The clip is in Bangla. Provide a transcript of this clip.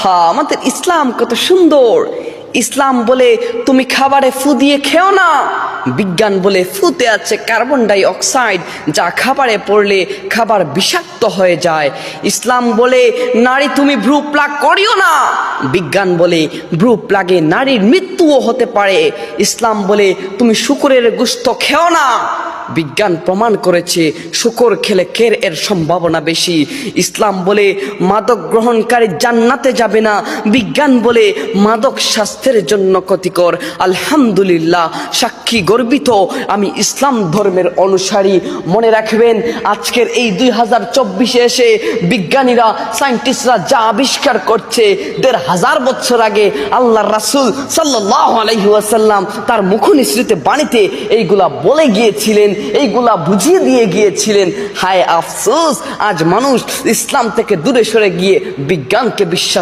আহা, আমাদের ইসলাম কত সুন্দর। ইসলাম বলে তুমি খাবারে ফু দিয়ে খেও না। বিজ্ঞান বলে ফুতে আছে কার্বন ডাই অক্সাইড, যা খাবারে পড়লে খাবার বিষাক্ত হয়ে যায়। ইসলাম বলে নারী তুমি ভ্রু প্লাগ করিও না। বিজ্ঞান বলে ভ্রু প্লাগে নারীর মৃত্যুও হতে পারে। ইসলাম বলে তুমি শূকরের গোশত খেও না। বিজ্ঞান প্রমাণ করেছে শূকর খেলে এর সম্ভাবনা বেশি। ইসলাম বলে মাদক গ্রহণকারী জান্নাতে যাবে না। বিজ্ঞান বলে মাদক স্বাস্থ্যের জন্য ক্ষতিকর। আলহামদুলিল্লাহ, সাক্ষী গর্বিত আমি ইসলাম ধর্মের অনুসারী। মনে রাখবেন, আজকের এই 2024-এ এসে বিজ্ঞানীরা, সায়েন্টিস্টরা যা আবিষ্কার করছে, 1500 বছর আগে আল্লাহর রাসূল সাল্লাল্লাহু আলাইহি ওয়াসাল্লাম তার মুখনিসৃত বাণীতে এইগুলা বলে গিয়েছিলেন, এইগুলা বুঝিয়ে দিয়ে গিয়েছিলেন। হায় আফসোস, আজ মানুষ ইসলাম থেকে দূরে সরে গিয়ে বিজ্ঞানকে বিশ্বাস